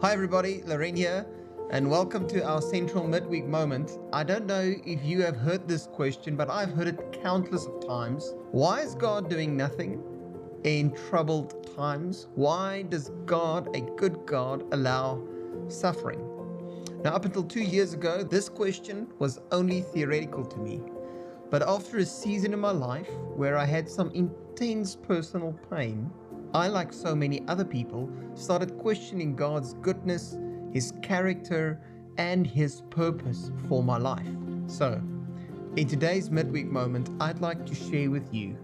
Hi everybody, Lorraine here, and welcome to our central midweek moment. I don't know if you have heard this question, but I've heard it countless of times. Why is God doing nothing in troubled times? Why does God, a good God, allow suffering? Now, up until 2 years ago, this question was only theoretical to me. But after a season in my life where I had some intense personal pain, I, like so many other people, started questioning God's goodness, His character, and His purpose for my life. So, in today's midweek moment, I'd like to share with you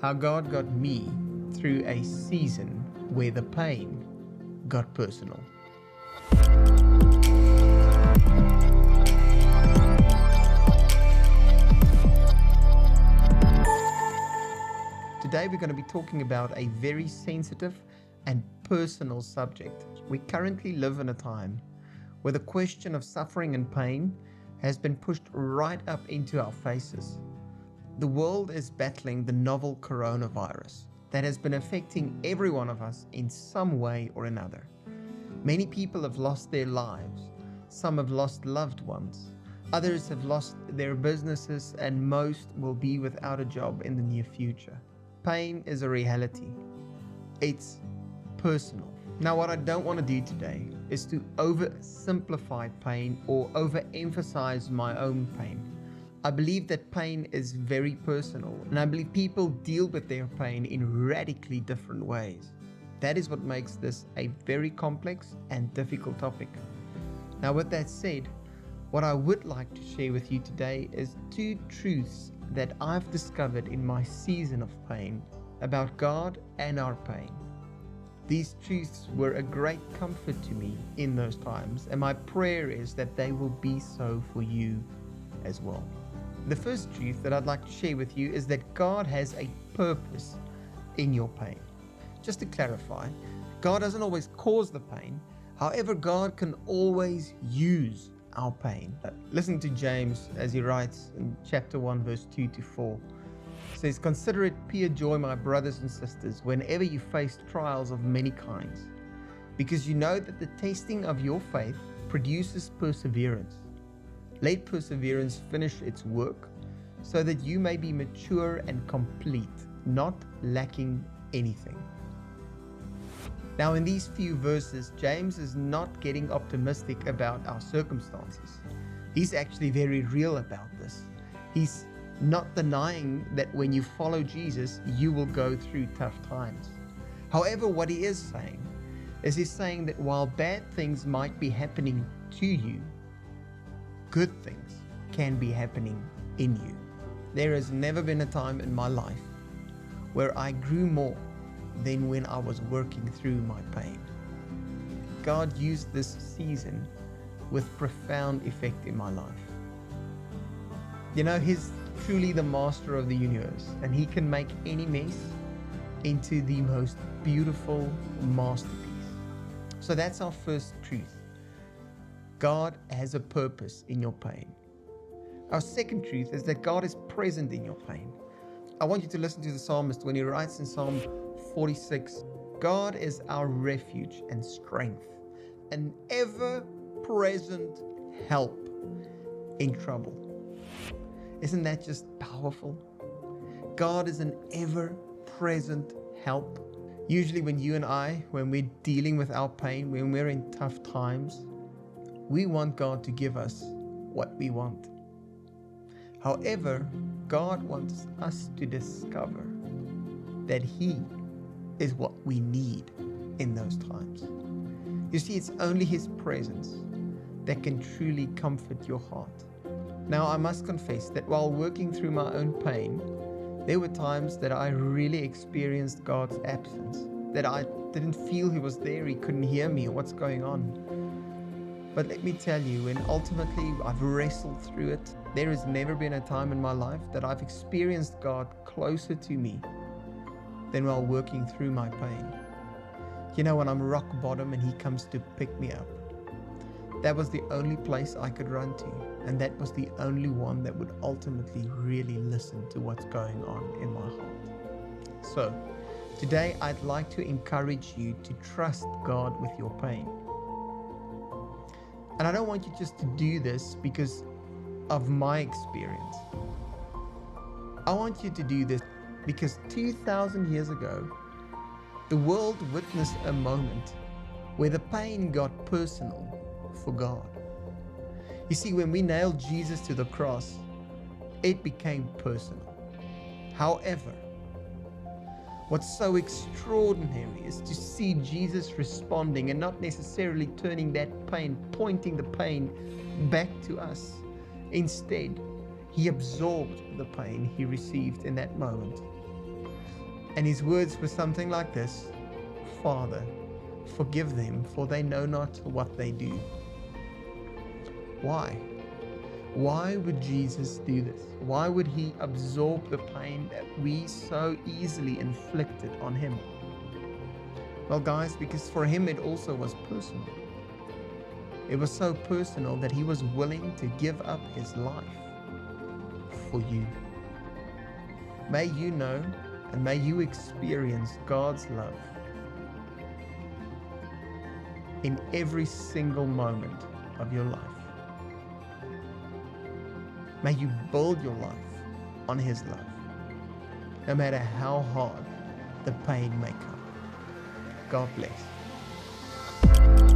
how God got me through a season where the pain got personal. Today we're going to be talking about a very sensitive and personal subject. We currently live in a time where the question of suffering and pain has been pushed right up into our faces. The world is battling the novel coronavirus that has been affecting every one of us in some way or another. Many people have lost their lives. Some have lost loved ones. Others have lost their businesses, and most will be without a job in the near future. Pain is a reality. It's personal. Now, what I don't want to do today is to oversimplify pain or overemphasize my own pain. I believe that pain is very personal, and I believe people deal with their pain in radically different ways. That is what makes this a very complex and difficult topic. Now, with that said, what I would like to share with you today is two truths that I've discovered in my season of pain about God and our pain. These truths were a great comfort to me in those times, and my prayer is that they will be so for you as well. The first truth that I'd like to share with you is that God has a purpose in your pain. Just to clarify, God doesn't always cause the pain. However, God can always use our pain. Listen to James as he writes in chapter 1 verse 2 to 4. It says, "Consider it pure joy, my brothers and sisters, whenever you face trials of many kinds, because you know that the testing of your faith produces perseverance. Let perseverance finish its work, so that you may be mature and complete, not lacking anything." Now, in these few verses, James is not getting optimistic about our circumstances. He's actually very real about this. He's not denying that when you follow Jesus, you will go through tough times. However, what he is saying is he's saying that while bad things might be happening to you, good things can be happening in you. There has never been a time in my life where I grew more than when I was working through my pain. God used this season with profound effect in my life. You know, He's truly the master of the universe, and He can make any mess into the most beautiful masterpiece. So that's our first truth. God has a purpose in your pain. Our second truth is that God is present in your pain. I want you to listen to the psalmist when he writes in Psalm 46, "God is our refuge and strength, an ever-present help in trouble." Isn't that just powerful? God is an ever-present help. Usually when you and I, when we're dealing with our pain, when we're in tough times, we want God to give us what we want. However, God wants us to discover that He is what we need in those times. You see, it's only His presence that can truly comfort your heart. Now, I must confess that while working through my own pain, there were times that I really experienced God's absence, that I didn't feel He was there, He couldn't hear me, what's going on. But let me tell you, when ultimately I've wrestled through it, there has never been a time in my life that I've experienced God closer to me than while working through my pain. You know, when I'm rock bottom and He comes to pick me up, that was the only place I could run to, and that was the only one that would ultimately really listen to what's going on in my heart. So, today I'd like to encourage you to trust God with your pain. And I don't want you just to do this because of my experience. I want you to do this because 2,000 years ago, the world witnessed a moment where the pain got personal for God. You see, when we nailed Jesus to the cross, it became personal. However, what's so extraordinary is to see Jesus responding and not necessarily turning that pain, pointing the pain back to us. Instead, he absorbed the pain he received in that moment. And his words were something like this: Father, forgive them, for they know not what they do. Why? Why would Jesus do this? Why would he absorb the pain that we so easily inflicted on him? Well, guys, because for him it also was personal. It was so personal that he was willing to give up his life for you. May you know and may you experience God's love in every single moment of your life. May you build your life on his love, no matter how hard the pain may come. God bless.